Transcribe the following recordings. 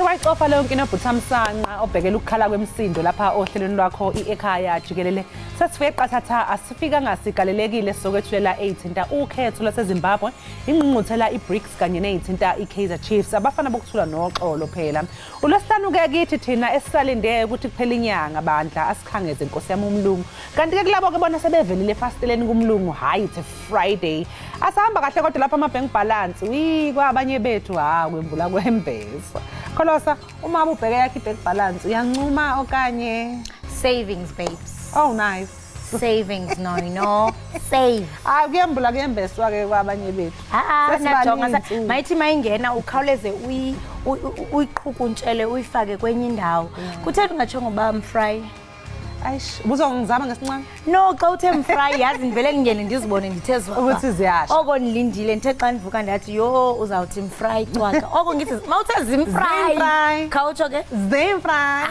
Washo wayicofa leyo nkino buthamsanqa obhekela ukukhala kwemisindo lapha ohlelweni lwakho Ekhaya Jikelele. Sasifike qathatha asifika ngasigalelekile sokwethulela eyithinta ukhetho laseZimbabwe, ingqungquthela iBRICS kanye neyithinta iKaizer Chiefs abafana bokuthula noxolo phela. ULwesihlanu ke kithi thina esisalinde ukuthi kuphela inyanga bandla asikhangeze inkosi yami uMlungu. Kanti ke kulabo ke bona sebevelile fasteleni kuMlungu, hayi it's a Friday. Asihamba kahle kodwa lapha ama-bank balance kwabanye bethu kwembula kwembesa. Kholosa uma ubheke yakhe i-bank balance uyancuma okanye savings babes. Oh nice. Savings no save. Kuyembula kuyembeswa ke kwabanye bethu. Najonga mayithi mayingena ukhawuleze uyiqhukuntshele uyifake kwenye indawo. Kutheni ungatshongo ba mfry? Ayish, uzongizama ngesincane? No, xa uthe mfry yazi ngivele ngingene ndizibone ndithezwa. Ukuthi ziyasha. Oko nilindile ndithe xa ndivuka ndathi yo uzawuthi mfry cwaka. Oko ngithi mawuthe zimfry. Khawutsho ke zimfry.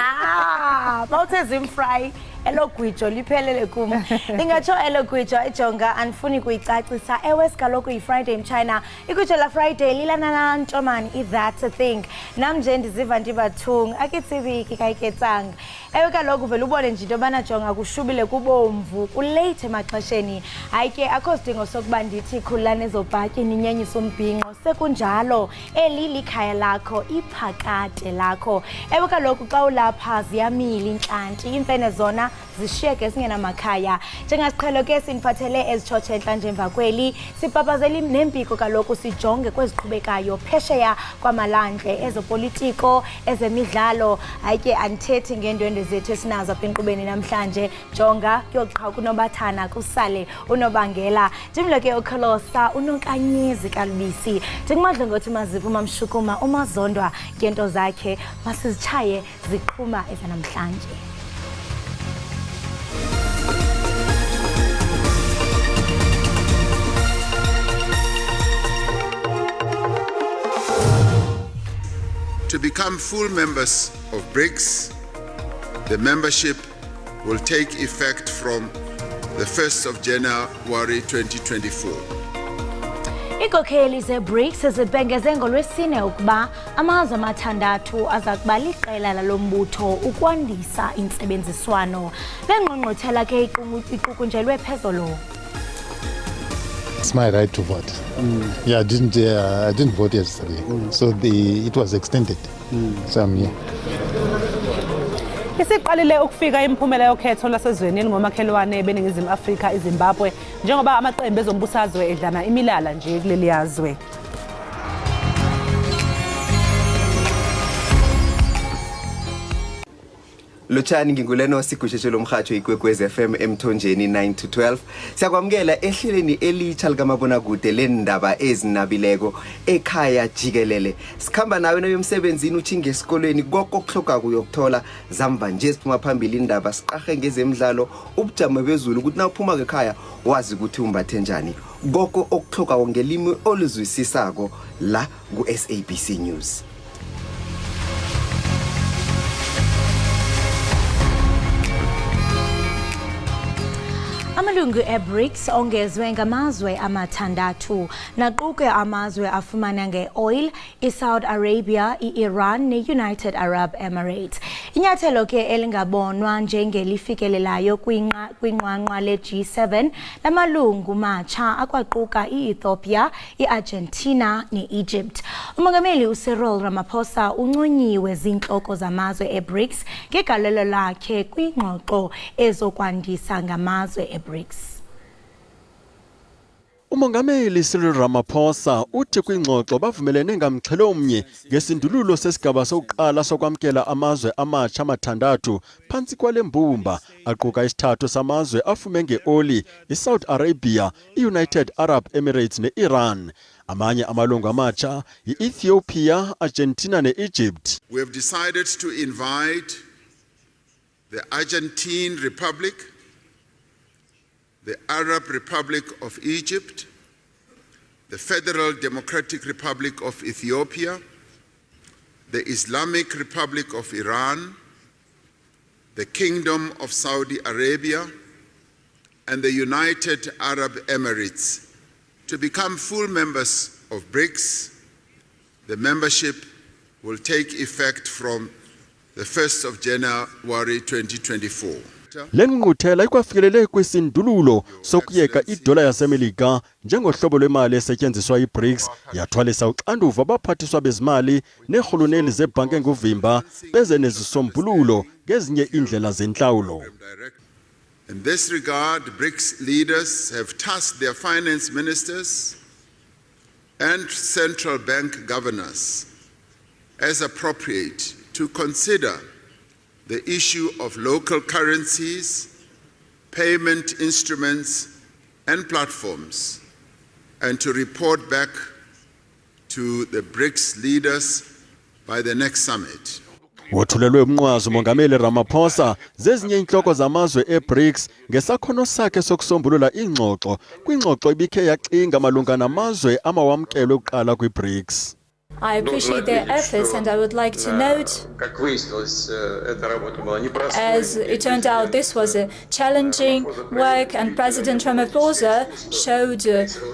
Mawuthe zimfry. Elogwijo liphelele kum. Ingatsho elogwijo ejonga andifuni kuyicacisa. Ewe kaloku yi-Friday mchina. Igwijo la Friday lilana ntomani if that's a thing. Nam nje ndiziva ndibathungu akitsibiki kayiketsanga. Ewe kaloku vele ubone nje into yobana jonga kushubile kubomvu kulate emaxesheni. Hayi ke akho sidingo sokuba ndithi khululani ezobhatyi ninyenyisa umbhinqo. Sekunjalo eli likhaya lakho iphakade lakho. Ewe kaloku xa ulapha ziyamila intlanti imfene zona zishiyeke singenamakhaya. Njengasiqhelo ke siniphathele ezitshotshe entlanje emva kweli sipapazela nempiko kaloku sijonge kweziqhubekayo phesheya kwamalandle ezopolitiko ezemidlalo. Hayi ke andithethi ngeendwendwe zethu esinazo apha enkqubeni namhlanje. Jonga kuyoqha kunobathana kusale unobangela. Ndimlo ke ukholosa unokanyezi kalubisi. Ndingumadlo ngothi mazivu umamshukuma umazondwa ngento zakhe masizitshaye ziqhuma ezanamhlanje. To become full members of BRICS, the membership will take effect from the 1st of January 2024. Iinkokheli ze-BRICS zibhengeze ngolwesine ukuba amazwe amathandathu aza kuba liqela lalo mbutho ukwandisa intsebenziswano. Le ngqungquthela ke iqukunjelwe phezolo. It's my right to vote. Yeah, I didn't vote yesterday, so it was extended. So I'm here. Isiqalile ukufika imiphumela yokhetho lasezweni ngomakhelwane beningizimu Afrika iZimbabwe njengoba amaqembu ezombusazwe edlana imilala nje kuleli yazwe. Lutshani nginguleno sigusheshelo umhajo ikwekwezi FM emthonjeni 9 to 12. Siyakwamukela ehleleni elitsha likamabonakude lendaba ezinabileko Ekhaya Jikelele. Sikhamba nawe nomsebenzini uthinge esikolweni konke okuhloka kuyokuthola zamva nje siphuma phambili indaba siqahe ngezemidlalo ubujamo bezulu ukuthi nawuphuma ekhaya wazi ukuthi umbathe njani. Konke okuhloka ngelimi oluzwisisako la ku SABC News. Amalungu e-BRICS ongezwe ngamazwe amathandathu naquke amazwe afumana nge-oil, i-Saudi Arabia, i-Iran ne-United Arab Emirates. Inyathelo ke elingabonwa njengelifikelelayo kwinqwanqwa le-G7 lamalungu matsha akwaquka i-Ethiopia, i-Argentina ne-Egypt. Umongameli uCyril Ramaphosa uncunyiwe zinhloko zamazwe e-BRICS ngegalelo lakhe kwingxoxo ezokwandisa ngamazwe e-BRICS. Umongameli Cyril Ramaphosa uthi kwingxoxo bavumelene ngamxhelo omnye ngesindululo sesigaba sokuqala sokwamkela amazwe amatsha amathandathu phantsi kwale mbumba aquka isithathu samazwe afume ngeoli, iSaudi Arabia, iUnited Arab Emirates ne-Iran. Amanye amalungu amatsha i-Ethiopia, Argentina ne-Egypt. We have decided to invite the Argentine Republic, the Arab Republic of Egypt, the Federal Democratic Republic of Ethiopia, the Islamic Republic of Iran, the Kingdom of Saudi Arabia, and the United Arab Emirates to become full members of BRICS. The membership will take effect from the 1st of January 2024. Lengquthela ikwafikelele kwisindululo sokuyeka idola yaseMelika njengohlobo lwemali esetyenziswa iBRICS yathwalisa uxanduva abaphathiswa bezimali neerhuluneli zebhanki enguvimba beze nezisombululo ngezinye indlela zentlawulo. In this regard, BRICS leaders have tasked their finance ministers and central bank governors as appropriate to consider the issue of local currencies, payment instruments and platforms, and to report back to the BRICS leaders by the next summit. Wothulelwe umnqwazi uMongameli Ramaphosa zezinye inhloko zamazwe eBRICS ngesakhono sakhe sokusombulula ingxoxo kwingxoxo ibikhe yaxinga malunga namazwe amawamkelwe ukuqala kwiBRICS. I appreciate their efforts and I would like to note, as it turned out, this was a challenging work and President Ramaphosa showed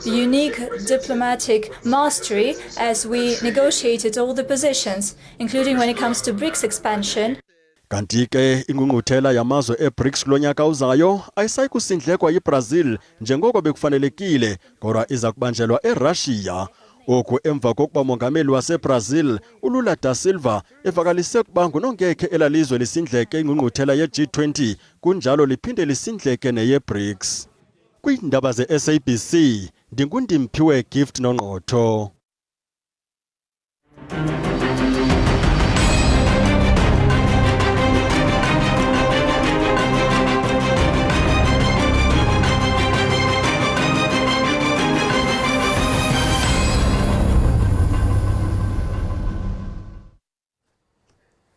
unique diplomatic mastery as we negotiated all the positions, including when it comes to BRICS expansion. Kanti ke ingqungquthela yamazwe eBRICS lonyaka uzayo ayisayi kusindlekwa yiBrazil njengoko bekufanelekile kodwa iza kubanjelwa eRussia. Oku emva kokuba umongameli waseBrazil uLula da Silva evakalise ukuba ngunongekhe elalizwe lisindleke ingqungquthela ye-G20 kunjalo liphinde lisindleke neye-BRICS. Kwiindaba ze-SABC ndinguNdimphiwe Gift Nongqotho.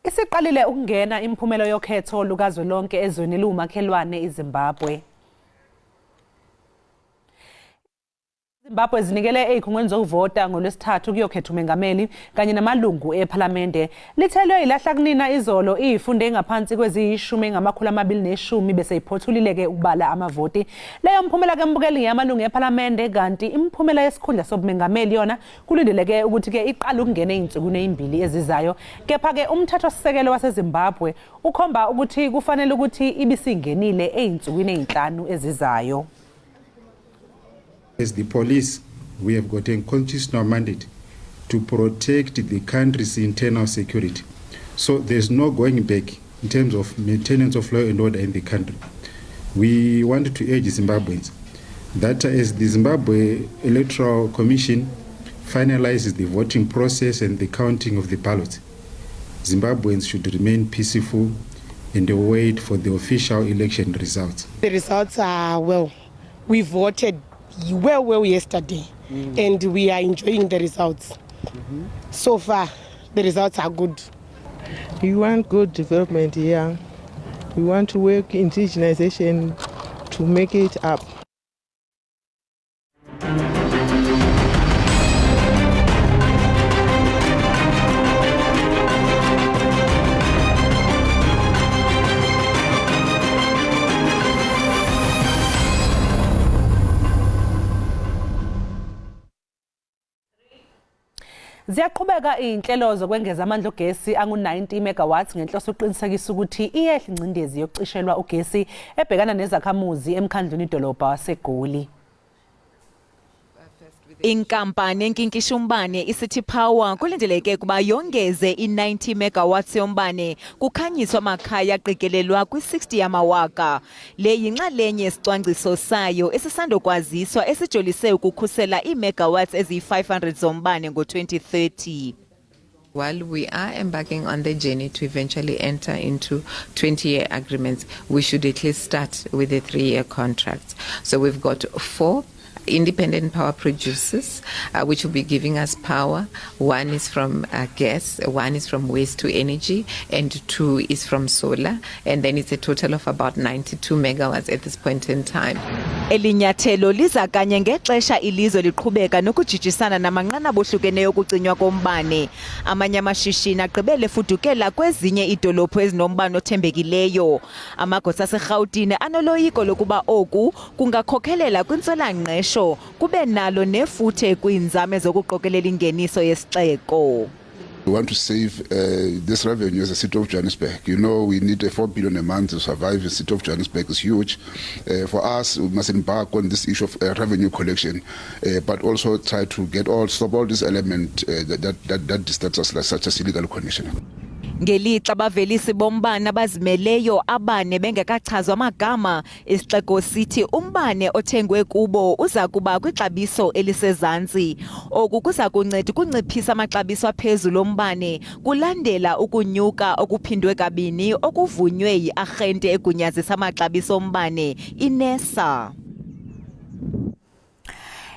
Isiqalile ukungena imphumelo yokhetho lukazwelonke ezweni lumakhelwane iZimbabwe. Zimbabwe zinikele ezikhungweni zokuvota ngolwesithathu kuyokhetha umengameli kanye namalungu eParliamente. Lithelwe ilahla kunina izolo izifunde engaphansi kwezi10 bese iphothulileke ukubala amavoti. Leyo mphumela kembukeli yamalungu eParliamente kanti imphumela yesikhundla sobumengameli yona kulindeleke ukuthi ke iqala ukungena ezinsukwini ezimbili ezizayo. Kepha ke umthethosisekelo waseZimbabwe ukhomba ukuthi kufanele ukuthi ibisingenile ezinsukwini ezinhlanu ezizayo. As the police, we have got a constitutional mandate to protect the country's internal security. So there's no going back in terms of maintenance of law and order in the country. We want to urge Zimbabweans that as the Zimbabwe Electoral Commission finalizes the voting process and the counting of the ballots, Zimbabweans should remain peaceful and wait for the official election results. The results are well. We voted well yesterday and we are enjoying the results. So far the results are good. We want good development here. We want to work indigenization to make it up. Ziyaqhubeka izinhlelo zokwengeza amandla ogesi angu-90 megawatts ngenhloso uqinisekisa ukuthi iyehla ingcindezi yokucishelwa ugesi ebhekana nezakhamuzi emkhandlwini idolobha waseGoli. Inkampani enkinkisha umbane iCity Power kulindeleke kuba yongeze i-90 megawatts yombane kukhanyiswa amakhaya aqikelelwa kwi-60 yamawaka. Le yinxalenye yesicwangciso sayo esisandokwaziswa esijolise ukukhusela ii-megawatts eziyi-500 zombane ngo-2030. While we are embarking on the journey to eventually enter into 20-year agreements, we should at least start with a 3-year contract. So we've got 4 independent power producers which will be giving us power. 1 is from gas, 1 is from waste to energy, and 2 is from solar, and then it's a total of about 92 megawatts at this point in time. Elinyathelo liza kanye ngexesha ilizwe liqhubeka nokujijisana namanqanaba ohlukeneyo okucinywa kombane. Amanye amashishini agqibele fudukela kwezinye iidolophu ezinombane othembekileyo. Amagosa aseRhawutini anoloyiko lokuba oku kungakhokhelela kwintswelangqesho kube nalo nefuthe kwiinzame zokuqokelela ingeniso yesixeko. We want to save this revenue as a city of Johannesburg. You know, we need 4 billion a month to survive. The city of Johannesburg is huge. For us, we must embark on this issue of revenue collection, but also try to stop all these elements that distance us like such as illegal connection. Ngelixa abavelisi bombane abazimeleyo abane bengekachazwa amagama, isixeko sithi umbane othengwe kubo uza kuba kwixabiso elisezantsi. Oku kuza kunceda ukunciphisa amaxabiso aphezulu ombane kulandela ukunyuka okuphindwe kabini okuvunywe yi-arhente egunyazisa amaxabiso ombane iNESA.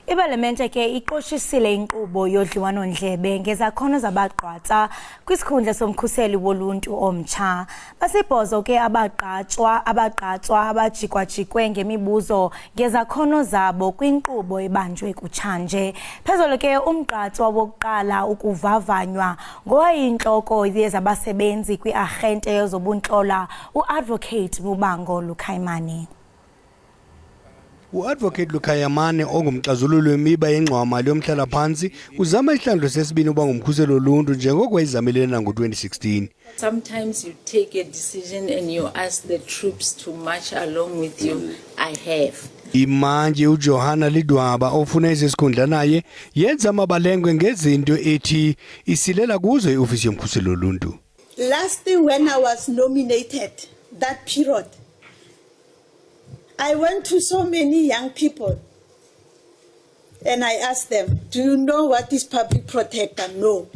Iparlamente ke iqoshisile inkqubo yodliwano-ndlebe ngezakhono zabagqatsa kwisikhundla somkhuseli woluntu omtsha. Basibhozo ke abagqatswa abajikwa-jikwe ngemibuzo ngezakhono zabo kwinkqubo ebanjwe kutshanje. Phezulu ke umgqatswa wokuqala ukuvavanywa ngowayintloko yezabasebenzi kwi-arhente yezobuntlola uAdvocate Mubango Lukhayamane. U-Advocate Lukhayamane ongumxazululi wemiba yengxowa-mali yomhlala-phantsi uzama isihlandlo sesibini uba ngumkhuseli woluntu njengoko wayizamelena ngo-2016. Sometimes you take a decision and you ask the troops to march along with you. I have. Imanje uJohana Lidwaba ofuna isikhundla naye yenza amabalengwe ngezinto ethi isilela kuzo iofisi yomkhuseli woluntu. Last when I was nominated, that period, I went to so many young people and I asked them, do you know what is public protector? No.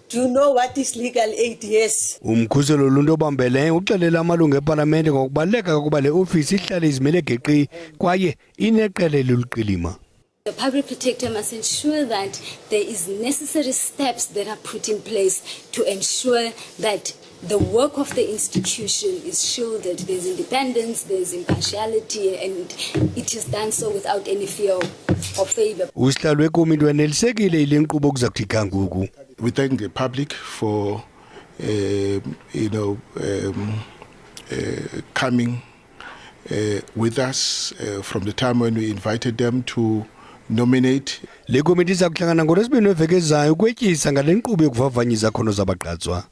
Do you know what is legal aid? Yes. Umkhuseli woluntu obambele uxelela amalungu eParlamente ngokubaleka ukuba le ofisi ihlale izimele geqi kwaye ineqela eliluqilima. The public protector must ensure that there is necessary steps that are put in place to ensure that the work of the institution is shielded. There's independence, there's impartiality, and it is done so without any fear of favor. We thank the public for coming with us from the time when we invited them to nominate. Le komiti zakuhlangana ngoLwesibini weveki ezayo ukwetyisa ngale nkqubo yokuvavanya izakhono zabagqatswa.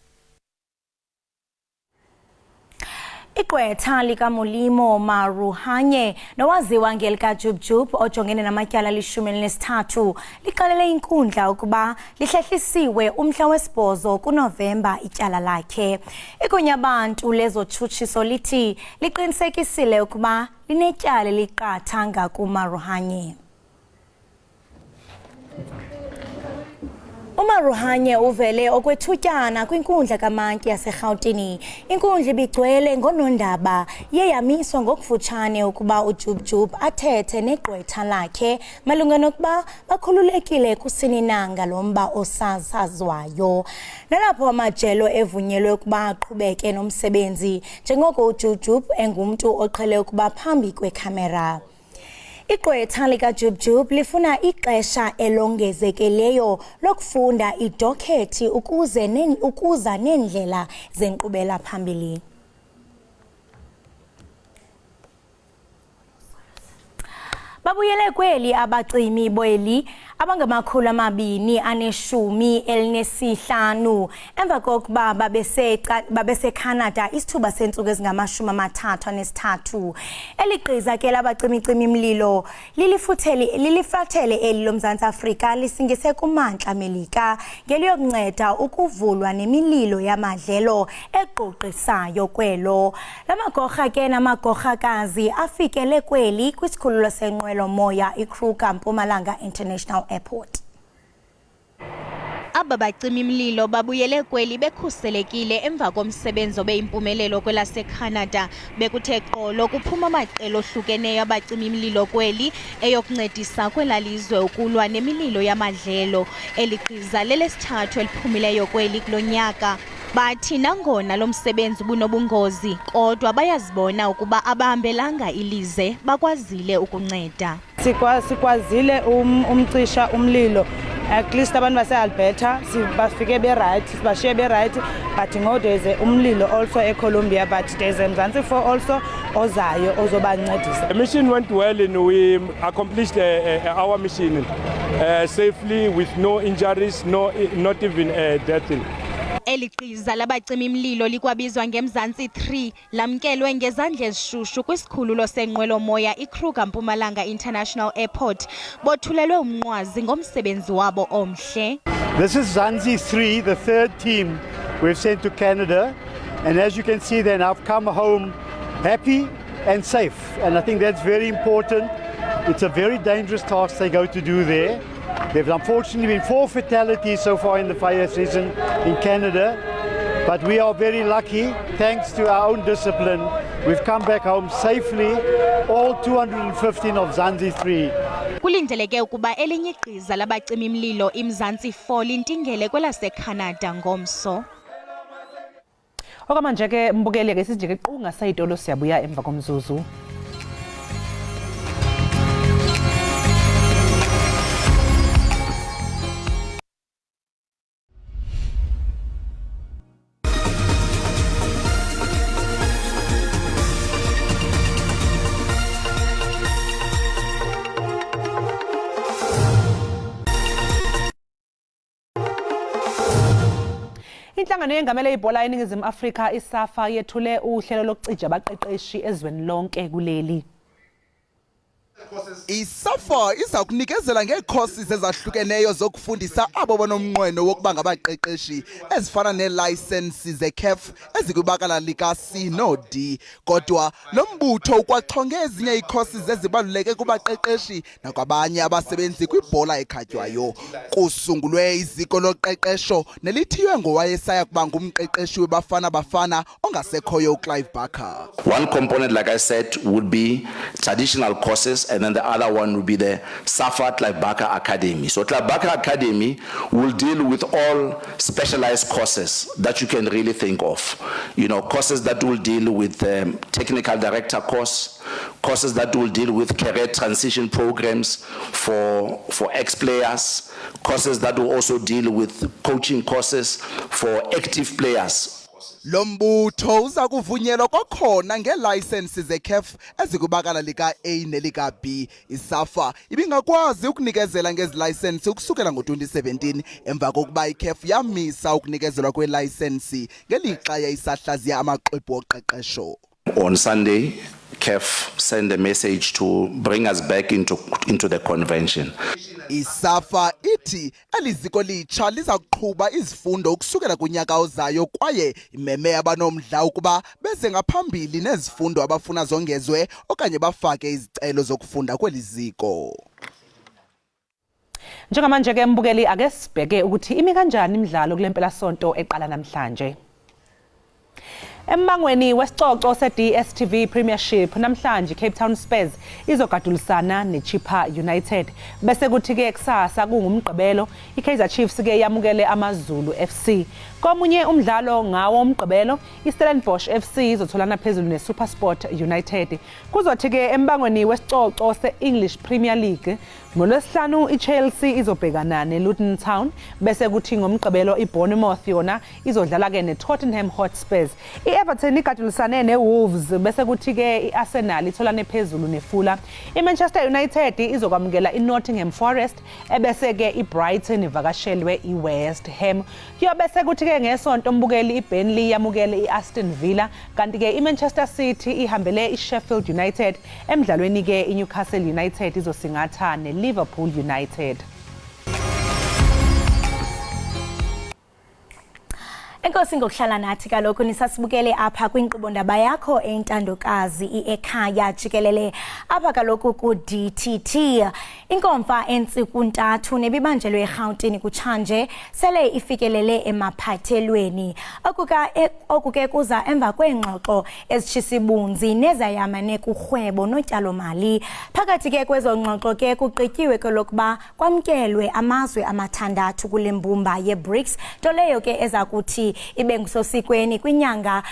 Igqwetha likaMolimo Maruhanye nowaziwa ngelikaJubjub ojongene namatyala li-13 liqalele inkundla ukuba lihlehlisiwe umhla wesi-8 kuNovemba ityala lakhe. Igunya abantu lezotshutshiso lithi liqinisekisile ukuba linetyala eliqatha ngakuMaruhanye. uMaruhanye uvele okwethutyana kwinkundla kaMantyi yaseRhawutini. Inkundla ibigcwele ngoonondaba yeyamiswa ngokufutshane ukuba uJubjub athethe negqwetha lakhe malunga nokuba bakhululekile kusini na ngalo mba osasazwayo. Nalapho amajelo evunyelwe ukuba aqhubeke nomsebenzi njengoko uJubjub engumntu oqhele ukuba phambi kwekhamera. Igqwetha likaJubjub lifuna ixesha elongezekeleyo lokufunda idokhethi ukuza neendlela zenkqubela phambili. Babuyele kweli abacimi boeli abangama215 emva kokuba babeseCanada isithuba sentsuku ezingama33. Eligqiza ke labacimicimi mlilo lilifathele eli loMzantsi Afrika lisingise kumantla Melika ngeliyokunceda ukuvulwa nemililo yamadlelo egqogqisayo kwelo. Lamagorha ke namagorhakazi afikele kweli kwisikhululo senqwelo moya iKruger Mpumalanga International Airport. Aba bacimi mlilo babuyele kweli bekhuselekile emva komsebenzi obeyimpumelelo kwelaseCanada. Bekuthe qolo kuphuma amaqela ohlukeneyo abacimi mlilo kweli eyokuncedisa kwelalizwe ukulwa nemililo yamadlelo. Eligqiza lelesithathu eliphumileyo kweli kulonyaka. Bathi nangona lo msebenzi bunobungozi kodwa bayazibona ukuba abahambelanga ilize bakwazile ukunceda. Sikwazile umcisha umlilo. At least abantu base-Alberta bafike be-right, sibashiye be-right, but now there's umlilo also eColombia, but there's Mzansi for also ozayo ozobancedisa. The mission went well and we accomplished our mission. safely with no injuries, not even a death. Eliqiza labacimi mlilo likwabizwa ngeMzantsi 3 lamkelwe ngezandla ezishushu kwisikhululo senqwelo moya iKruger Mpumalanga International Airport bothulelwe umnqwazi ngomsebenzi wabo omhle. This is Zanzi 3, the third team we've sent to Canada, and as you can see then I've come home happy and safe, and I think that's very important. It's a very dangerous task they go to do there. There's unfortunately been 4 fatalities so far in the fire season in Canada, but we are very lucky, thanks to our own discipline. We've come back home safely, all 215 of Zanzi 3. Kulindeleke ukuba elinye iqiza labacimi mlilo iMzantsi 4 lintingele kwelaseCanada ngomso. Okamanje ke mbukeli ke sisijike qunga sayitolo siyabuya emva komzuzu. Inhlangano yengamele ibhola eNingizimu Afrika iSAFA yethule uhlelo lokucija abaqeqeshi ezweni lonke kuleli. iSAFA iza kunikezela ngecourses ezahlukeneyo zokufundisa abo banomnqweno wokuba ngabaqeqeshi ezifana nelicenses zeCAF ezikwibakala lika C no D. Kodwa lo mbutho ukwachonge ezinye icourses ezibaluleke kubaqeqeshi nakwabanye abasebenzi kwibhola ekhatywayo. Kusungulwe iziko loqeqesho nelithiywe ngowayesaya kuba ngumqeqeshi weBafana Bafana ongasekhoyo uClive Barker. One component, like I said, would be traditional courses, and then the other one would be the SAFA Clive Barker Academy. So Clive Barker Academy will deal with all specialized courses that you can really think of. You know, courses that will deal with technical director course, courses that will deal with career transition programs for ex-players, courses that will also deal with coaching courses for active players. Lombutho uza kuvunyelwa kwakhona ngelicenses zeCAF ezikwibakala lika A nelika B. iSAFA ibingakwazi ukunikezela ngezilicense ukusukela ngo-2017 emva kokuba iCAF yamisa ukunikezelwa kwelicense ngelixa yayisahlaziya amaxwebhu oqeqesho. On Sunday, CAF sent a message to bring us back into the convention. iSAFA ithi eliziko litsha liza kuqhuba izifundo ukusukela kunyaka ozayo kwaye imeme abanomdla ukuba beze ngaphambili nezifundo abafuna zongezwe okanye bafake izicelo zokufunda kweliziko. Njengamanje ke mbukeli ake sibheke ukuthi imi kanjani imidlalo kulempela sonto eqala namhlanje. Embangweni wesicoco se-DStv Premiership namhlanje Cape Town Spurs izogadulisana neChippa United bese kuthi ke kusasa kungumgqibelo iKaizer Chiefs ke yamukele amaZulu FC. Komunye umdlalo ngawo umgqibelo iStellenbosch FC izotholana phezulu neSuperSport United. Kuzothi ke embangweni wesicoco se-English Premier League ngolwesihlanu iChelsea izobhekana neLuton Town bese kuthi ngomgqibelo iBournemouth yona izodlala ke neTottenham Hotspurs. iEverton igadulisane neWolves bese kuthi ke iArsenal itholane phezulu neFulham. iManchester United izokwamukela iNottingham Forest ebese ke iBrighton ivakashelwe iWest Ham. Kuyobese kuthi ke ngesonto mbukeli iBurnley yamukele iAston Villa kanti ke iManchester City ihambele iSheffield United emidlalweni ke iNewcastle United izosingatha neLiverpool United. Enkosi ngokuhlala nathi kaloku nisasibukele apha kwinkqubo ndaba yakho entandokazi iEkhaya Jikelele apha kaloku ku DTT. Inkomfa entsiku ntathu nebibanjelwe eGauteng kutshanje sele ifikelele emaphathelweni. Okuke kuza emva kweengxoxo ezitshisibunzi nezayamane kurhwebo notyalo-mali. Phakathi ke kwezo ngxoxo ke kuqityiwe kalokuba kwamkelwe amazwe amathandathu kule mbumba yeBRICS, nto leyo ke eza kuthi ukuthi ibe ngusosikweni kwinyanga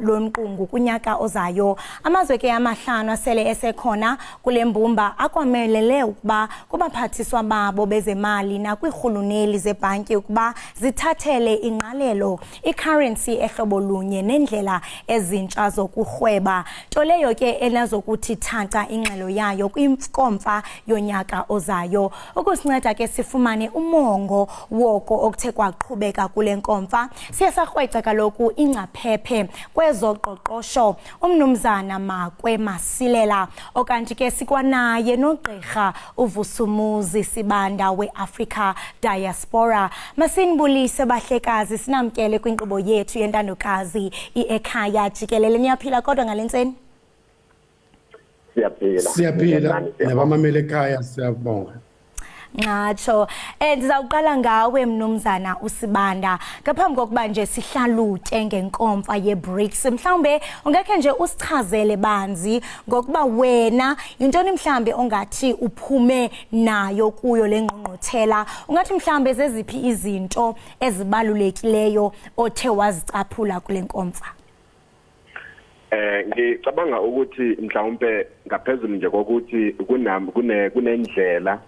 lomqungu kunyaka ozayo. Amazwe ke amahlanu asele esekhona kule mbumba akwamelele ukuba kubaphathiswa babo bezemali nakwirhuluneli zebhanki ukuba zithathele ingqalelo i-currency ehlobo lunye nendlela ezintsha zokurhweba, nto leyo ke enazokuthi thaca ingxelo yayo kwinkomfa yonyaka ozayo. Ukusinceda ke sifumane umongo woko okuthe kwaqhubeka kule nkomfa, siyasarhweca kaloku ingcaphephe kwezoqoqosho umnumzana Makwe Masilela, okanti ke sikwanaye nogqirha uVusumuzi Sibanda we-Africa Diaspora. Masinibulise bahlekazi, sinamkele kwinkqubo yethu yentandokazi Ekhaya Jikelele. Niyaphila kodwa ngalentseni? Siyaphila nabamamele ekhaya siyabonga. Ngatsho ndizawuqala ngawe mnumzana uSibanda, ngaphambi kokuba nje sihlalutye ngenkomfa ye-BRICS, mhlawumbe ungekhe nje usichazele banzi ngokuba wena yintoni mhlawumbe ongathi uphume nayo kuyo le ngqongqothela, ungathi mhlawumbe zeziphi izinto ezibalulekileyo othe wazicaphula kule nkomfa? Ngicabanga ukuthi mhlawumbe ngaphezulu nje kokuthi kunendlela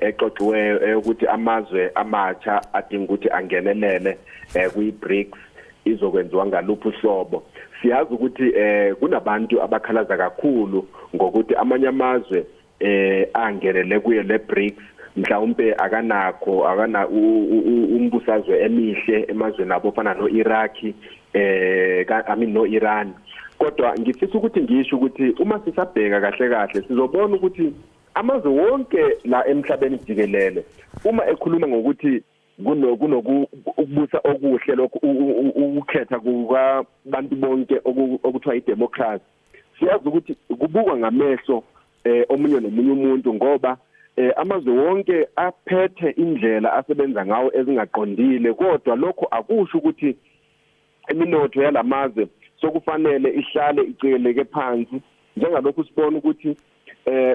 exoxiweyo ukuthi amazwe amatsha adinga ukuthi angenelele kwi-BRICS izokwenziwa ngaluphi uhlobo. Siyazi ukuthi kunabantu abakhalaza kakhulu ngokuthi amanye amazwe angenele kuyo le BRICS mhlawumbe akana umbusazwe emihle emazweni abo fana no-Iraq no-Iran. Kodwa ngifisa ukuthi ngisho ukuthi uma sisabheka kahle sizobona ukuthi amazwe wonke la emhlabeni jikelele uma ekhuluma ngokuthi kunokubusa okuhle lokho ukukhetha kubantu bonke okuthiwa idemocracy, siyazi ukuthi kubukwa ngamehlo omunye nomunye umuntu, ngoba amazwe wonke aphethe indlela asebenza ngawo ezingaqondile. Kodwa lokho akusho ukuthi iminotho yalamazwe sokufanele ihlale iceleke phansi, njengalokhu sibona ukuthi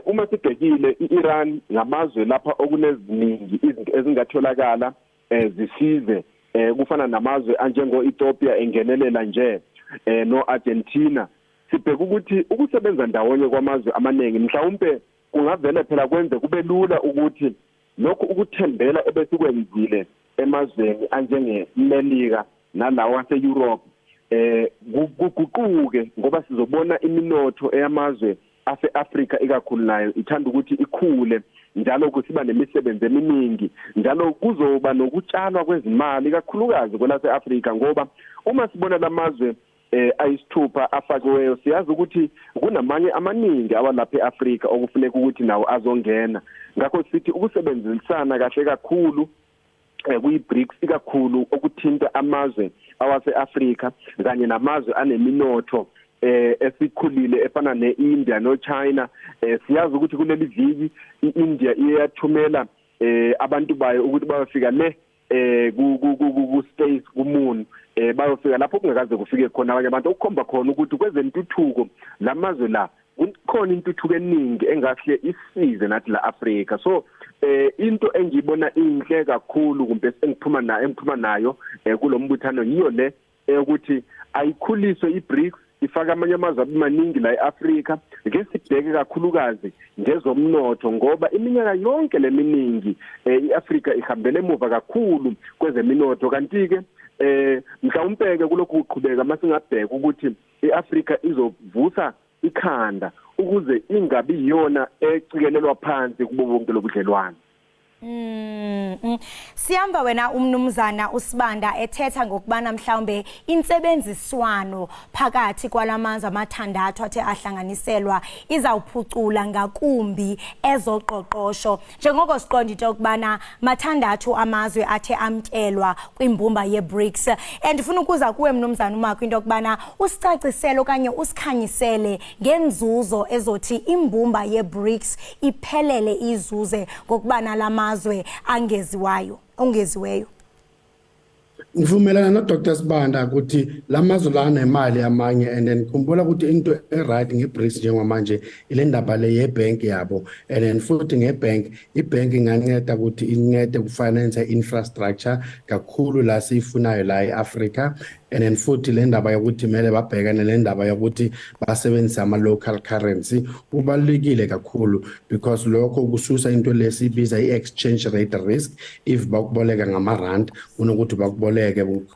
uma sibhekile iIran ngamazwe lapha okuneziningi izinto ezingatholakala zisize kufana namazwe anjengo-Ethiopia engenelela nje no-Argentina. Sibheka ukuthi ukusebenza ndawonye kwamazwe amaningi mhlawumbe kungavele phela kwenze kube lula ukuthi lokhu ukuthembela ebesikwenzile emazweni anjengeMelika nalawa ase-Europe kuguquke, ngoba sizobona iminotho eyamazwe ase-Afrika ikakhulu nayo ithanda ukuthi ikhule, njalo kusiba nemisebenzi eminingi, njalo kuzoba nokutshalwa kwezimali kakhulukazi kwelase-Afrika, ngoba uma sibona lamazwe ayisithupha afakiweyo siyazi ukuthi kunamanye amaningi awalapha e-Afrika okufuneka ukuthi nawo azongena. Ngakho sithi ukusebenzisana kahle kakhulu kuyi-BRICS ikakhulu okuthinta amazwe awase-Afrika kanye namazwe aneminotho esikhulile efana ne-India no-China. Siyazi ukuthi kuleli viki i-India iyathumela abantu bayo ukuthi bayofika ku-space ku-moon, bayofika lapho kungakaze kufike khona abanye abantu, okukhomba khona ukuthi kwezentuthuko lamazwe la kukhona intuthuko eningi engahle isize nathi la Afrika. So into engiyibona inhle kakhulu kumbe engiphuma nayo kulombuthano yiyo le ukuthi ayikhuliswe i-BRICS, ifaka amanye amazwe amaningi la eAfrika, ngesibheke kakhulukazi ngezomnotho, ngoba iminyaka yonke leminingi iAfrika ihambele emuva kakhulu kwezeminotho. Kanti-ke mhlawumbe ke kulokhu kuqhubeka masingabheka ukuthi iAfrika izovusa ikhanda ukuze ingabi yiyona ecikelelwa phansi kubo bonke lobudlelwano. Siyamba wena umnumzana uSibanda ethetha ngokubana mhlawumbe insebenziswano phakathi kwalamazwe amathandathu athe ahlanganiselwa izawuphucula ngakumbi ezoqoqosho, njengoko siqondile ukubana mathandathu amazwe athe amkelwa kwimbumba ye-BRICS. Ndifuna ukuza kuwe mnumzana uMakho into yokubana usicacisele okanye usikhanyisele ngenzuzo ezothi imbumba ye-BRICS iphelele izuze ngokubana lamazwe ongeziweyo. Ngivumelana no Dr Sibanda ukuthi lamazwe la nemali amanye and then khumbula ukuthi into right ngeBRICS njengamanje ile ndaba le yebank yabo and then futhi ngebank ibank inganceda ukuthi incede ukufinance infrastructure kakhulu la sifunayo la eAfrica and then futhi le ndaba yokuthi mele babhekane le ndaba yokuthi basebenzisa ama local currency kubalekile kakhulu because lokho kususa into lesibiza iexchange rate risk if bakuboleka ngamarand unokuthi bakuboleke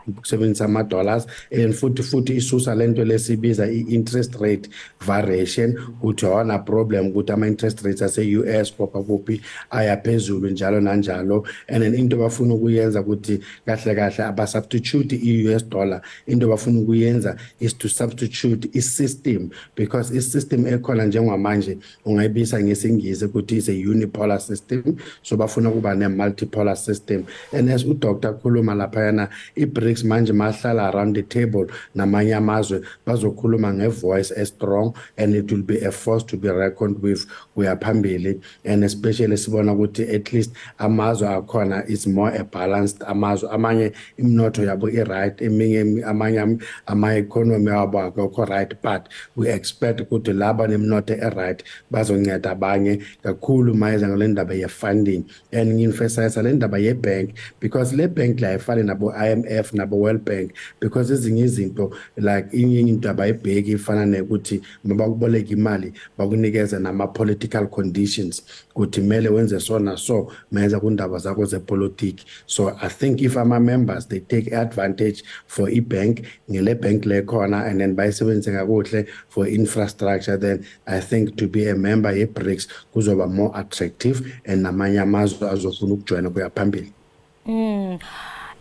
ukusebenzisa ama dollars and futhi isusa lento lesibiza iinterest rate variation ukuthi awona problem ukuthi ama interest rates ase US kuphi aya phezulu njalo nanjalo and then into bafuna ukuyenza ukuthi kahle aba substitute iUS dollar into bafuna ukuyenza is to substitute i-system because i-system ekhona njengamanje ungayibisa ngesingisi ukuthi is a unipolar system so bafuna kuba ne-multipolar system and as uDr khuluma lapha yana i-BRICS manje mahlala around the table namanye amazwe bazokhuluma ngevoice strong and it will be a force to be reckoned with kuyaphambili and especially sibona ukuthi at least amazwe akhona is more a balanced amazwe amanye imnotho yabo i-right eminye amanye ama-economy wabo akho right but we expect ukuthi laba nemnotho e-right bazonceda abanye kakhulu mayeza ngale ndaba ye-funding and ngi-emphasize le ndaba ye-bank because le bank la ifane nabo IMF nabo World Bank because ezinye izinto like inye into abayibheki ifana nekuthi mabakuboleka imali bakunikeza nama-political conditions ukuthi mele wenze so na so mayeza kundaba zakho zepolitiki so I think if ama-members they take advantage for i-bank ngele bank le khona and then bayisebenzise kakuhle for infrastructure then I think to be a member ye-BRICS kuzoba more attractive and namanye amazwe azofuna ukujoyina kuya phambili.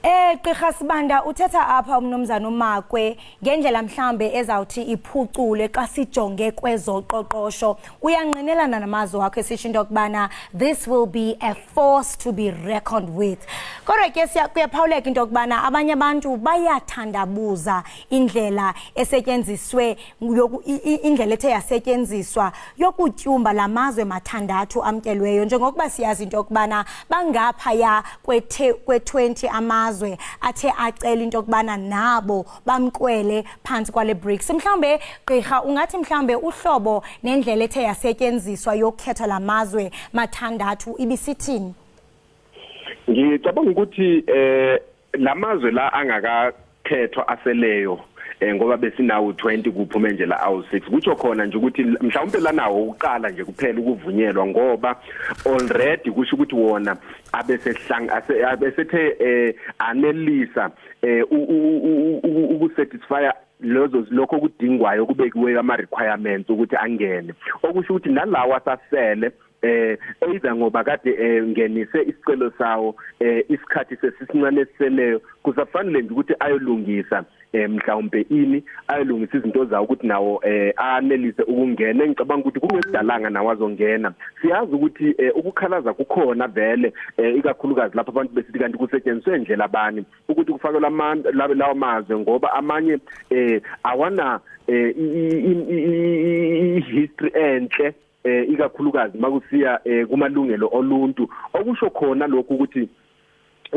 Gqirha Sibanda uthetha apha umnomzana uMakwe ngendlela mhlambe ezawuthi iphucule xa sijonge kwezoqoqosho uyanqinelana namazwi wakhe esisho into kubana this will be a force to be reckoned with kodwa ke kuyaphawuleka into kubana abanye abantu bayathandabuza indlela esetyenziswe indlela ethe yasetyenziswa yokutyumba lamazwe mathandathu amkelweyo njengokuba siyazi into kubana bangapha ya kwe-20 amazwe athe acela into kubana nabo bamkwele phansi kwale BRICS mhlambe gqirha ungathi mhlambe uhlobo nendlela ethe yasetyenziswa yokukhetha lamazwe mathandathu ibisithini ngicabanga ukuthi lamazwe la angakakhethwa aseleyo ngoba besinawo 20 kuphume nje la awu6 kutsho khona nje ukuthi mhlawumbe lanawo uqala nje kuphela ukuvunyelwa ngoba already kusho ukuthi wona abesethe anelisa ukusatisfy lokho kudingwayo kubekiwe ama requirements ukuthi angene okusho ukuthi nalawa asasele either ngoba kade ngenise isicelo sawo isikhathi sesisincane siseleyo kusafanele nje ukuthi ayolungisa mhlawumbe ayolungisa izinto zawo ukuthi nawo anelise ukungena ngicabanga ukuthi kungesidalanga nawo azongena siyazi ukuthi ukukhalaza kukhona vele ikakhulukazi lapha abantu besithi kanti kusetshenziswe indlela abani ukuthi kufakelwe lawo mazwe ngoba amanye awana history enhle ikakhulukazi makusiya kumalungelo oluntu okusho khona lokho ukuthi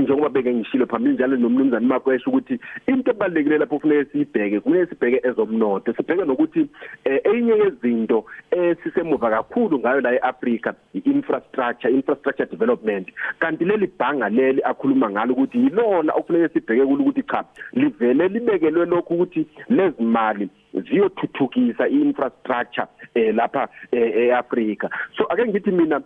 njengoba beke ngishilo phambili njalo nomnumzana Makwesha ukuthi into ebalekile lapho kufanele sibheke ezomnotho sibheke nokuthi enye yezinto sisemuva kakhulu ngayo la eAfrica infrastructure development kanti leli bhanga leli akhuluma ngalo ukuthi yilona okufanele sibheke kulo ukuthi cha livele libekelwe lokho ukuthi lezimali ziyothuthukisa infrastructure lapha eAfrica so ake ngithi mina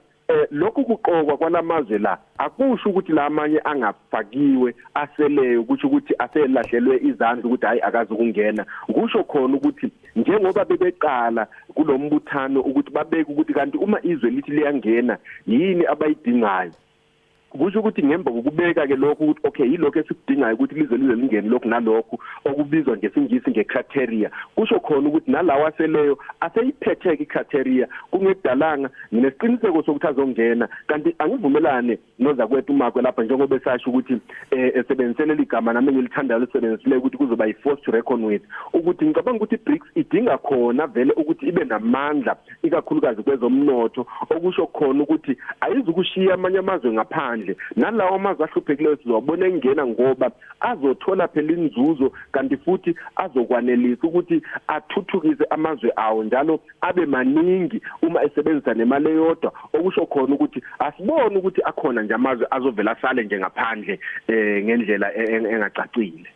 lokhu kuqokwa kwalamazwe la akusho ukuthi la amanye angafakiwe aseleyo kusho ukuthi aselahlelwe izandla ukuthi hayi akazi ukungena kusho khona ukuthi njengoba bebeqala kulombuthano ukuthi babeke ukuthi kanti uma izwe lithi liyangena yini abayidingayo kusho ukuthi ngemva kokubeka ke lokho ukuthi okay yilokho esikudingayo ukuthi lize lingene lokho nalokho okubizwa ngesingisi ngecriteria kusho khona ukuthi nalawa aseleyo aseyiphethe icriteria kungedalanga nginesiqiniseko sokuthi azongena kanti angivumelane nozakwethu uMakwe lapha njengoba esasho ukuthi esebenzisele ligama nami ngilithandayo lisebenzisile ukuthi kuzoba i-force to reckon with ukuthi ngicabanga ukuthi BRICS idinga khona vele ukuthi ibe namandla ikakhulukazi kwezomnotho okusho khona ukuthi ayizukushiya amanye amazwe ngaphandle ngaphandle nalawo amazwe ahluphekileyo sizobona engena ngoba azothola phela inzuzo kanti futhi azokwanelisa ukuthi athuthukise amazwe awo njalo abe maningi uma esebenzisa nemali eyodwa okusho khona ukuthi asibone ukuthi akhona nje amazwe azovela asale nje ngaphandle ngendlela engacacile.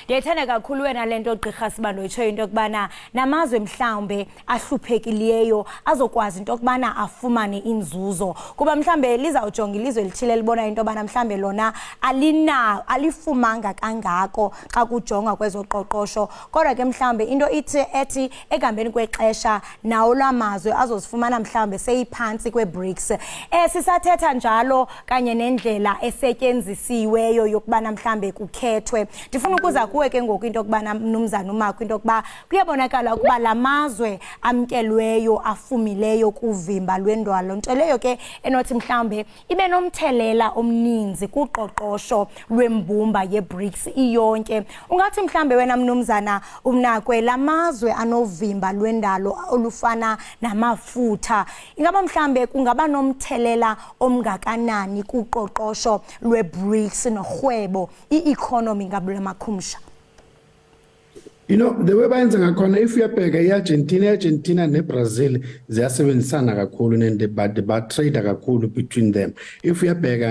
Ndiyayithanda kakhulu wena lento gqirha Sibando itshoyo into yokubana namazwe mhlawumbe ahluphekileyo azokwazi into yokubana afumane inzuzo kuba mhlawumbe lizawujonga ilizwe lithile libona into yobana mhlawumbe lona alifumanga kangako xa kujongwa kwezoqoqosho kodwa ke mhlawumbe into ethi ekambeni kwexesha nawo lamazwe azozifumana mhlawumbe seyiphantsi kwe-BRICS. Sisathetha njalo kanye nendlela esetyenzisiweyo yokubana mhlawumbe kukhethwe. Ndifuna ukuza kuwe ke ngoku into yokubana mnumzana uMakho into yokuba kuyabonakala ukuba lamazwe amkelweyo afumileyo kuvimba lwendwalo nto leyo ke enothi mhlawumbe ibe nomthelela omninzi kuqoqosho lwembumba ye-BRICS iyonke. Ungathi mhlawumbe wena mnumzana uMnakwe lamazwe anovimba lwendalo olufana namafutha ingaba mhlawumbe kungaba nomthelela omngakanani kuqoqosho lwe-BRICS norhwebo i-economy ngabula makhumsha? You know, the way bayenza ngakhona if uyabheka i-Argentina ne-Brazil ziyasebenzisana kakhulu but ba-trade kakhulu between them. If uyabheka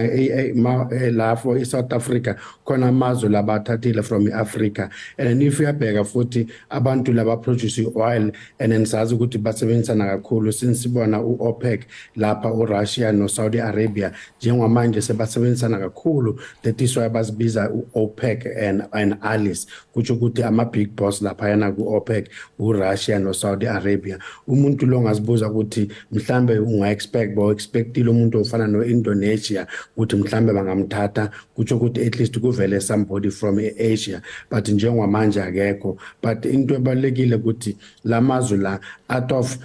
lapho i-South Africa khona amazwe labathathile from i-Africa and then if uyabheka futhi abantu laba produce oil and then sazi ukuthi basebenzisana kakhulu since sibona u-OPEC lapha uRussia no-Saudi Arabia njengamanje sebasebenzisana kakhulu that is why bazibiza u-OPEC and allies kutsho ukuthi ama-big boss lapha yana ku-OPEC uRussia no-Saudi Arabia. Umuntu lo ngazibuza ukuthi mhlambe expectile umuntu ofana no-Indonesia ukuthi mhlambe bangamthatha kutsho ukuthi at least kuvele somebody from Asia but njengamanje akekho. But into ebalekile ukuthi lamazwe la out of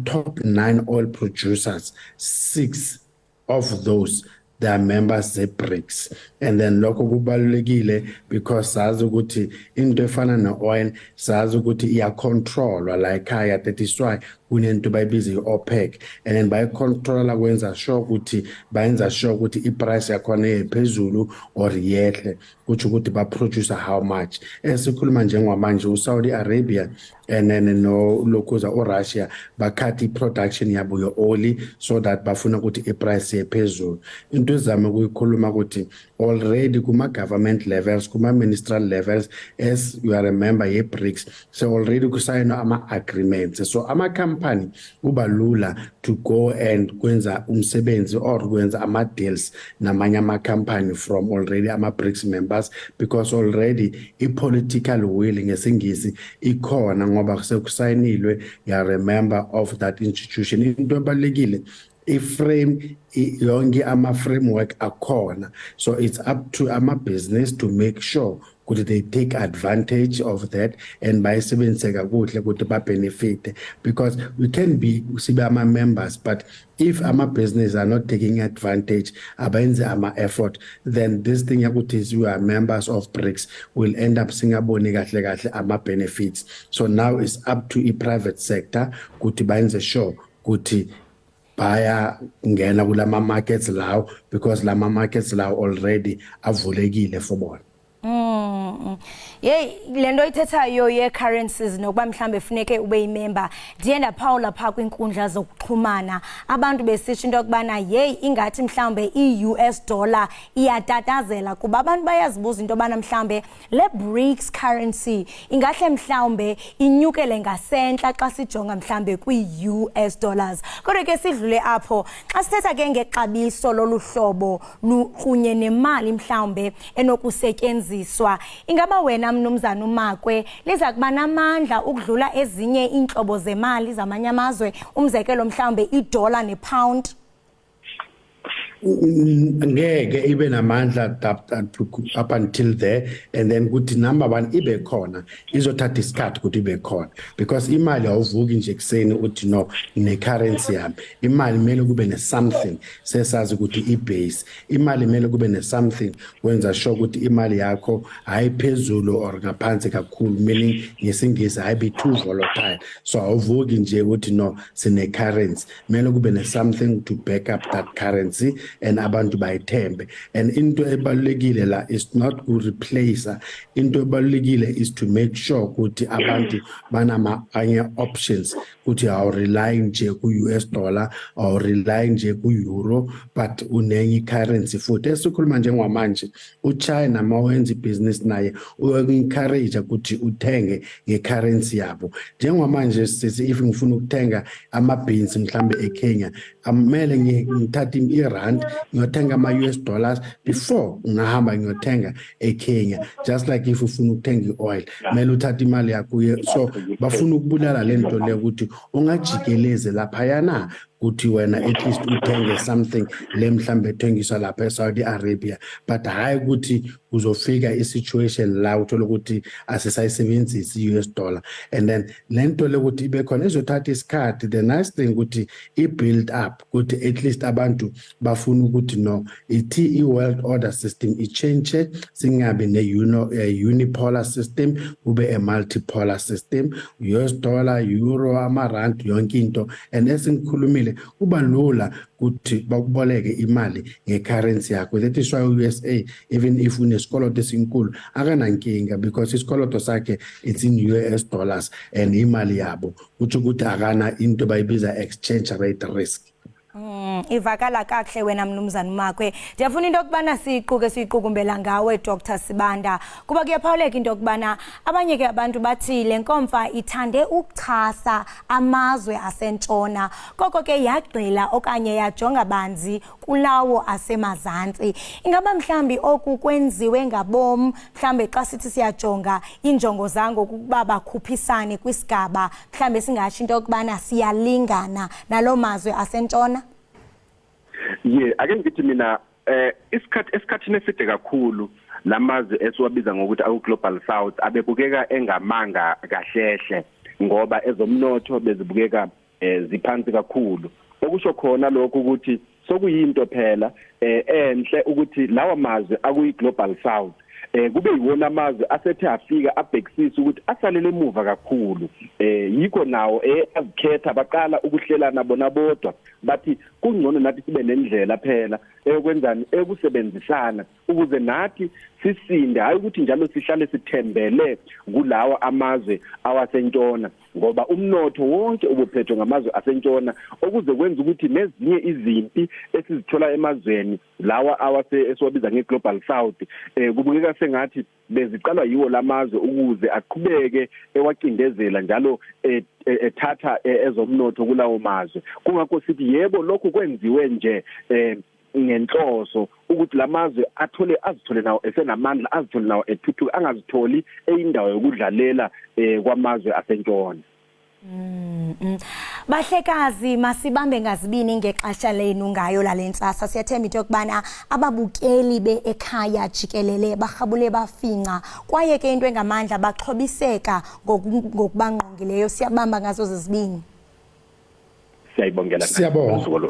top 9 oil producers 6 of those they are members ze-BRICS and then lokho kubalulekile because sazi ukuthi into efana ne-oil sazi ukuthi iyacontrolwa la ekhaya that is why kunento bayibiza i-OPEC and then bayicontrola bayenza sure ukuthi iprice yakhona ephezulu or yehle kuthi ukuthi baproduce how much. Esikhuluma njengamanje uSaudi Arabia and then lokhuza uRussia bakhathi iproduction yabo ye-oil so that bafuna ukuthi iprice ephezulu. Into ezama ukuyikhuluma ukuthi already kuma-government levels kuma-ministerial levels as you are a member ye-BRICS so already kusayinwa ama-agreements so ama-company kuba lula to go and kwenza umsebenzi or kwenza ama-deals namanye ama-company from already ama-BRICS members because already i-political will ngesingisi ikhona ngoba sekusayinilwe you are a member of that institution. Into ebalulekile iframe yonke ama-framework akhona so it's up to ama-business to make sure ukuthi they take advantage of that and bayisebenzise kakuhle ukuthi ba-benefit because we can be sibe ama-members but if ama-business are not taking advantage abenze ama-effort then this thing yakuthi we are members of BRICS will end up singaboni kahle ama-benefits. So now it's up to i-private sector ukuthi bayenze sure ukuthi baya ngena kulama markets lawo because lama markets lawo already avulekile for bona. Yey lento ithethayo ye-currencies nokuba mhlambe funeke ube yimember ndiye ndaphawula phaa kwinkundla zokuxhumana abantu besitsho into yokubana yey ingathi mhlambe i-US dollar iyatatazela kuba abantu bayazibuza into yobana mhlambe le BRICS currency ingahle mhlambe inyukele ngasentla xa sijonga mhlambe kwi-US dollars kodwa ke sidlule apho xa sithetha ke ngexabiso lolu hlobo kunye nemali mhlambe enokusetyenziswa ingaba wena mnumzana uMakwe liza kuba namandla ukudlula ezinye inhlobo zemali zamanye amazwe umzekelo mhlambe iDollar nePound? Ngeke ibe namandla up until there and then kuthi number 1 ibe khona izothatha isikhathi ukuthi ibe khona because imali awuvuki nje kuseni uthi no ne-currency yami. Imali kumele kube ne-something sesazi ukuthi i-base. Imali kumele kube ne-something wenza sure ukuthi imali yakho hayiphezulu or ngaphansi kakhulu meaning ngesingisi hayibe too volatile so awuvuki nje uthi no sine-currency kumele kube ne-something to back up that currency and abantu bayithembe. And into ebalulekile la is not to replace, into ebalulekile is to make sure ukuthi abantu banama anye options, ukuthi awu relying nje ku US dollar or relying nje ku euro, but unenye currency futhi. Esikhuluma njengamanje uChina mawenza business naye uyencourage ukuthi uthenge ngecurrency yabo. Njengamanje sithi if ngifuna ukuthenga ama-beans mhlambe eKenya, amele ngithathe irand ngiyothenga ama-US dollars before ngahamba ngiyothenga eKenya. Just like if ufuna ukuthenga i-oil, mele uthathe imali yakho. So bafuna ukubulala lento le ukuthi ungajikeleze laphayana ukuthi wena at least uthenge something le mhlambe ethengiswa lapha eSaudi Arabia, but hayi ukuthi uzofika isituation la uthola ukuthi asisayisebenzisi i-US dollar. And then lento le ukuthi ibe khona izothatha isikhathi. The nice thing ukuthi i-build up ukuthi at least abantu bafuna ukuthi no ithi i-world order system i-change, singabi ne-unipolar system, kube a multipolar system, US dollar, euro, amarand, yonke into. And esingikhulumile kuba lula ukuthi bakuboleke imali ngecurrency yakho. That is why USA, even if unesikoloto esinkulu akanankinga, because isikoloto sakhe it's in US dollars and imali yabo uthi ukuthi akana into bayibiza exchange rate risk. Ivakala kahle wena mnumzana Makwe. Ndiyafuna into yokubana siyiqukumbela ngawe Dr. Sibanda. Kuba kuyaphawuleka into yokubana abanye ke abantu bathi le nkomfa ithande ukuchasa amazwe asentshona. Koko ke yagqila okanye yajonga banzi kulawo asemazantsi. Ingaba mhlambi oku kwenziwe ngabom, mhlambe xa sithi siyajonga injongo zango ukuba bakhuphisane kwisigaba, mhlambe singasho into yokubana siyalingana nalo mazwe asentshona. Yeah, ake ngithi mina esikhathini eside kakhulu lamazwe esiwabiza ngokuthi awu global south abebukeka engamanga kahlehle ngoba ezomnotho bezibukeka ziphansi kakhulu. Okusho khona lokho ukuthi sokuyinto phela enhle ukuthi lawa mazwe akuyi global south kube yiwona amazwe asethe afika abhekisisa ukuthi asalele emuva kakhulu. Yikho nawo azikhetha baqala ukuhlelana bona bodwa bathi kungcono nathi sibe nendlela phela eyokwenzani ekusebenzisana ukuze nathi sisinde, hayi ukuthi njalo sihlale sithembele kulawa amazwe awasentshona, ngoba umnotho wonke ubuphethwe ngamazwe asentshona okuze kwenza ukuthi nezinye izimpi esizithola emazweni lawa esiwabiza ngeglobal south kubukeka sengathi beziqalwa yiwo lamazwe ukuze aqhubeke ewacindezela njalo ethatha ezomnotho kulawo mazwe. Kungakho sithi yebo lokho kwenziwe nje ngenhloso ukuthi lamazwe azithole nawo esenamandla, azithole nawo ethuthuka, angazitholi eyindawo yokudlalela kwamazwe asentshona. Bahlekazi masibambe ngazibini ngexesha lenu ngayo lalentsasa. Siyathemba into yokubana ababukeli beEkhaya Jikelele barhabule bafinca kwaye ke into engamandla baxhobiseka ngokubangqongileyo. Siyabamba ngazo zezibini. Siyayibongela. Siyabonga.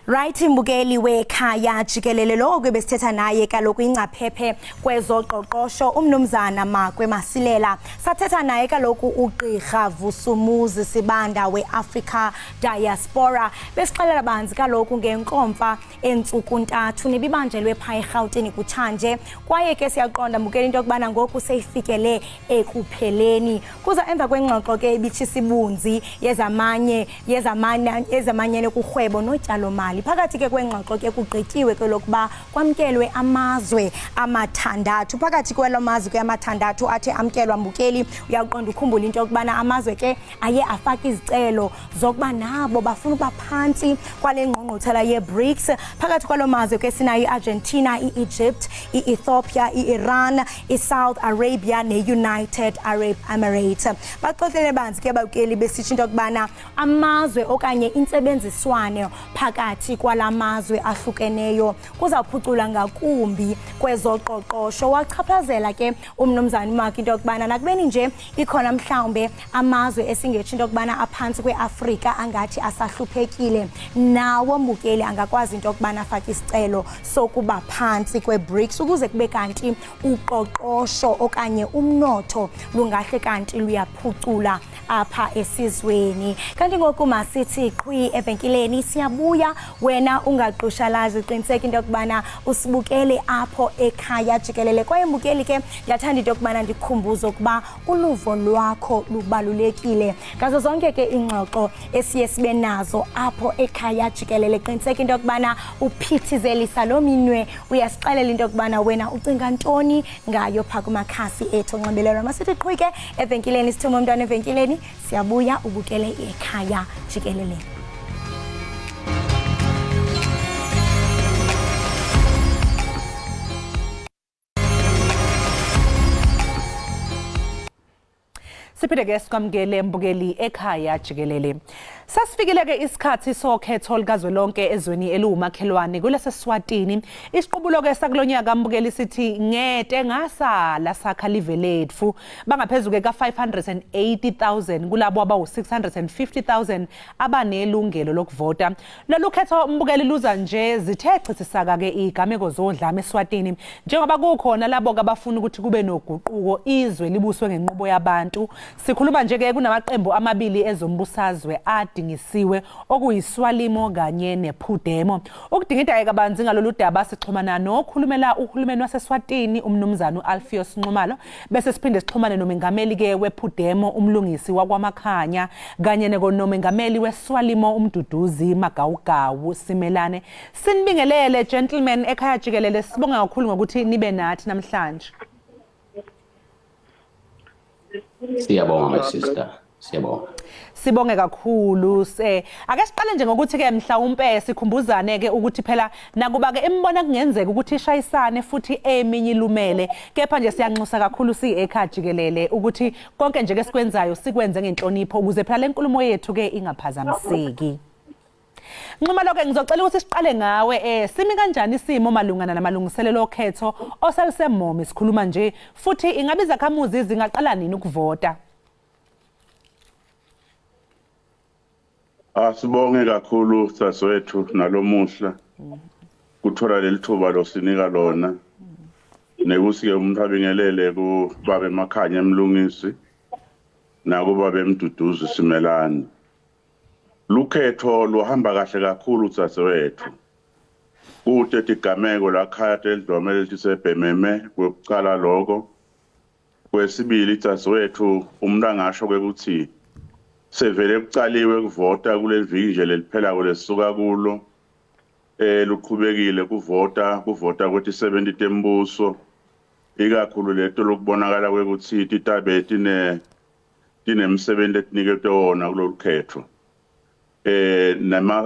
Right, mbukeli weEkhaya Jikelele lo besithetha naye kaloku ingcaphephe kwezoqoqosho umnumzana Makwe Masilela. Sathetha naye kaloku uGqirha Vusumuzi Sibanda weAfrica Diaspora. Besixelela banzi kaloku ngenkomfa entsuku ntathu nebibanjelwe pha eGauteng kutshanje, kwaye ke siyaqonda mbukeli into yokubana ngoku seyifikele ekupheleni. Kuza emva kwengxoxo ke ibitshisa ibunzi yezamanye kurhwebo notyalo mali. Phakathi ke kwengxoxo ke kugqityiwe ke lokuba kwamkelwe amazwe amathandathu. Phakathi kwelo mazwe ke amathandathu athe amkelwa mbukeli, uyaqonda ukhumbula into yokubana amazwe ke aye afaka izicelo zokuba nabo bafuna ukuba phantsi kwale ngqongqothela ye-BRICS. Phakathi kwalo mazwe ke sinayo iArgentina, iEgypt, iEthiopia, iIran, iSouth Arabia neUnited Arab Emirates. Baxoxele banzi ke babukeli besitsho into yokubana amazwe okanye intsebenziswano phakathi kwalamazwe ahlukeneyo kuzaphucula ngakumbi kwezoqoqosho. Wachaphazela ke umnumzana Makwe into yokubana nakubeni nje ikhona mhlawumbe amazwe esingetsho into yokubana aphantsi kweAfrika angathi asahluphekile, nawo mbukeli angakwazi into yokubana afake isicelo sokuba phantsi kweBRICS ukuze kube kanti uqoqosho okanye umnotho lungahle kanti luyaphucula apha esizweni. Kanti ngoku masithi qhwi evenkileni siyabuya wena ungaqhushalazi qiniseka into yokubana usibukele apho ekhaya jikelele kwaye mbukeli ke ndiyathanda into yokubana ndikhumbuze ukuba uluvo lwakho lubalulekile ngazo zonke ke ingxoxo esiye sibe nazo apho ekhaya jikelele qiniseka into yokubana uphithizelisa lo minwe uyasixelela into yokubana wena ucinga ntoni ngayo phaa kumakhasi ethu onxibelelwano. Masithi qhwi ke evenkileni sithuma umntwana evenkileni siyabuya ubukele ekhaya jikelele. Siphinde ke sikwamukele mbukeli ekhaya jikelele. Sasifikile ke isikhathi sokhetho likazwelonke ezweni eliwumakhelwane kuleseswatini. Isiqubulo ke sakulonyaka mbukeli sithi ngete ngasala sakha live lethu bangaphezulu ke ka580,000 kulabo abawu 650,000 abanelungelo lokuvota. Lolu khetho mbukeli luza nje zithe chithisaka ke igameko zodlame eSwatini njengoba kukhona labo abafuna ukuthi kube noguquko izwe libuswe ngenqubo yabantu. Sikhuluma nje ke kunamaqembu amabili ezombusazwe adingisiwe okuyiswalimo kanye nephudemo. Ukudingida kabanzi ngalolu daba sixhumana nokhulumela uhulumeni waseSwatini umnumzana uAlfios Nxumalo bese siphinde sixhumane nomengameli ke wephudemo umlungisi wakwamakhanya kanye nomengameli weswalimo umduduzi Magawugawu Simelane. Sinibingelele gentlemen ekhaya jikelele sibonga kakhulu ngokuthi nibe nathi namhlanje. Siyabonga sister, siyabonga. Sibonge kakhulu ake siqale nje ngokuthi ke mhlawumbe sikhumbuzane ke ukuthi phela nakuba ke imbona kungenzeka ukuthi ishayisane futhi eminye ilumele kepha nje siyanxusa kakhulu ekhaya jikelele ukuthi konke nje ke sikwenzayo sikwenze ngenhlonipho ukuze phela lenkulumo yethu ke ingaphazamiseki. Nxumalo ke ngizocela ukuthi siqale ngawe simi kanjani isimo malungana namalungiselelo okhetho osalisemomi sikhuluma nje futhi ingabiza khamuzi zingaqala nini ukuvota? Sibonge kakhulu saswethu nalomuhla kuthola lelithuba losinika lona nekusi ke umuntu abingelele kubabe emakhanya emlungisi nakubabe emduduzi Simelane. Lukhetho luhamba kahle kakhulu saswethu kude tigameko lakhaya telidwamele lisebhememe kokuqala lokho kwesibili saswethu umuntu angasho ukuthi sevele kucaliwe kuvota kuleli viki nje leliphela kwesisuka kulo luqhubekile kuvota kwethi 70 tembuso ikakhulu leto lokubonakala kwekuthi titabeti tinemsebenzi etinike tona kulolu khetho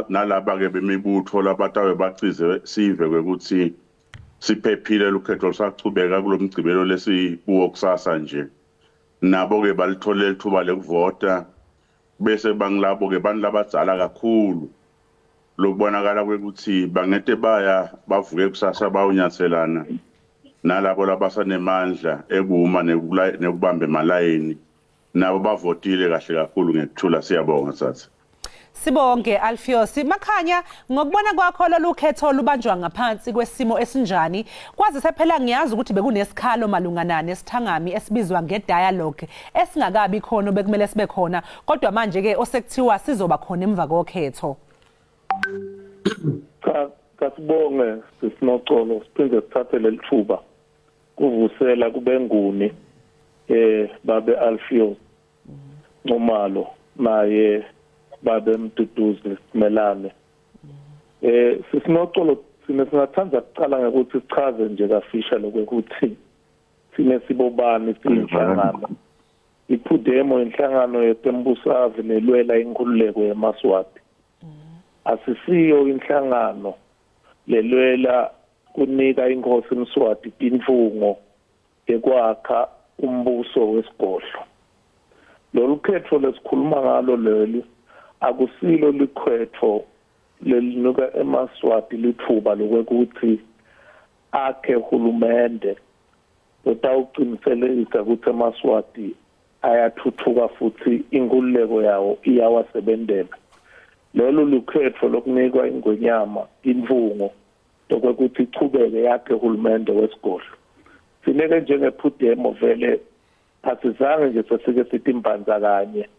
nalaba ke bemibutho labatawe bacize sive kwekuthi siphephile lukhetho lusachubeka kulomgcibelo lesibuwo kusasa nje nabo ke balitholela ithuba lekuvota bese bangilabo ke bantu labadzala kakhulu lokubonakala kwekuthi bangete baya bavuke kusasa bawunyatselana nalabo labasanemandla ekuma nekubamba emalayini nabo bavotile kahle kakhulu ngekuthula siyabonga sathi. Sibonge Alfios makhanya ngokubona kwakho lolu khetho lubanjwa ngaphansi kwesimo esinjani kwazi sephela ngiyazi ukuthi bekunesikhalo malungana nesithangami esibizwa ngedialogue esingakabi khona bekumele sibe khona kodwa manje ke osekuthiwa sizoba khona emva kokhetho. Kasibonge sisinoxolo siphinde sithathe lelithuba kuvusela kube nguni babe Alfios Nxumalo naye babe mduduzi Simelane. Sisinoxolo singathanda ukuqala ngokuthi sichaze nje kafisha lokuthi sine sibobani sinhlangano. Iphudemo inhlangano yetembusave nelwela inkululeko yeMaswati. Asisiyo inhlangano lelwela kunika inkosi eMswati imfungo ekwakha umbuso wesigodlo. Lolu khetho lesikhuluma ngalo leli akusilo likhetho lelinuka eMaswati lithuba lokuthi akhe uhulumende otawuqiniselisa ukuthi eMaswati ayathuthuka futhi inkululeko yawo iyawasebenzela. Lolu lukhetho lokunikwa ingonyama imfungo lokuthi ichubeke yakhe uhulumende wesigodlo. Sineke njengephudemo vele asizange nje sesike sithi imbanza kanye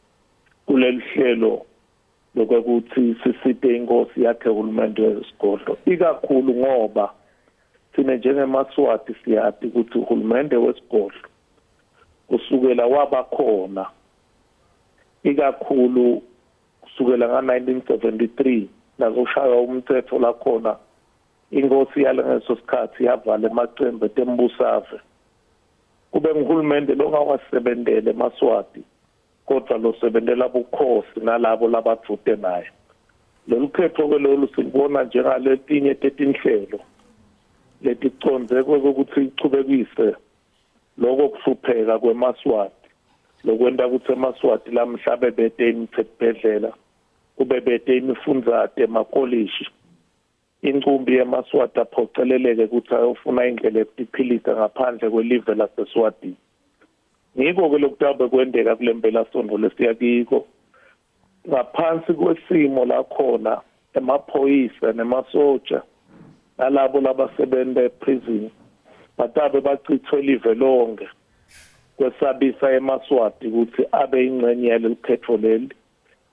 kuleli hlelo lokuthi sisiphe inkosi yakhe uhulumende wesigodlo ikakhulu ngoba sine njengeMaswati siyathi ukuthi uhulumende wesigodlo kusukela wabakhona ikakhulu kusukela nga1973 nazoshaya umthetho la khona inkosi yaleso sikhathi yavala emaqembu etembusave kube nguhulumende longawasebenzele eMaswati kodwa lo sebenzela bukhosi nalabo labajute naye lolu khetho kwelolu silibona njengaletinye tetinhlelo leticonze ukuthi ichubekise lokho kuhlupheka kweMaswati lokwenda ukuthi eMaswati lamhlabe bede imithethibhedlela kube bede imifundzate emakolishi incumbi yeMaswati aphoceleleke ukuthi ayofuna indlela yokuphilisa ngaphandle kwelive laseSwati ngiko ke lokutabe kwendeka kulempela sondo lesiyakiko ngaphansi kwesimo la khona emaphoyisa nemasoja nalabo labasebenza eprison batabe bachithwe live lonke kwesabisa eMaswati ukuthi abe ingcenye yalekhetho leli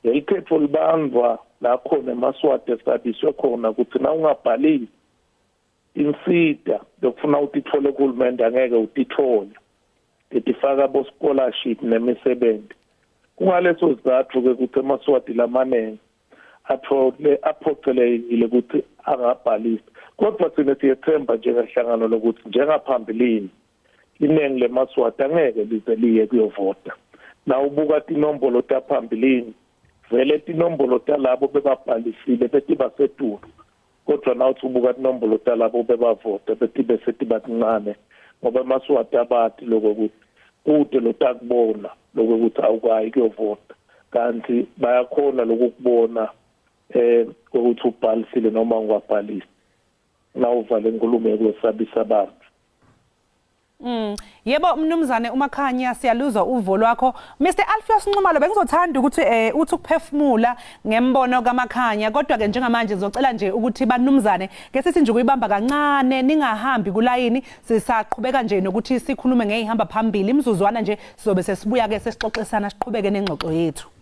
lelikhetho libanjwa la khona eMaswati esabiswe khona ukuthi na ungabhalisi insida lokufuna utithole kuhulumende angeke utithole etifaka bo scholarship nemisebenzi kungaleso sizathu ke ukuthi eMaswati lamanenge athole aphocelekile ukuthi angabhalisi kodwa thina siyethemba njengehlangano lokuthi njengaphambilini iningi leMaswati angeke lize liye kuyovota na ubuka inombolo taphambilini vele inombolo talabo bebabhalisile bethi basetulu kodwa na uthi ubuka inombolo talabo bebavota bethi besethi bancane ngoba eMaswati abathi lokuthi kude lotakubona lokuthi awukayi kuyovota kanti bayakhona lokukubona ukuthi ubhalisile noma ungabhalisi na uvale inkulumo kwesabisa abantu. Yebo mnumzane uMakhanya siyaluzwa uvo lwakho. Mr Alpheus Nxumalo bengizothanda ukuthi uthi ukuphefumula ngembono kaMakhanya kodwa ke njengamanje ngizocela nje ukuthi banumzane ke sithi nje kuyibamba kancane ningahambi kulayini sisaqhubeka nje nokuthi sikhulume ngehamba phambili imizuzwana nje sizobe sesibuya ke sesixoxisana siqhubeke nengxoxo yethu.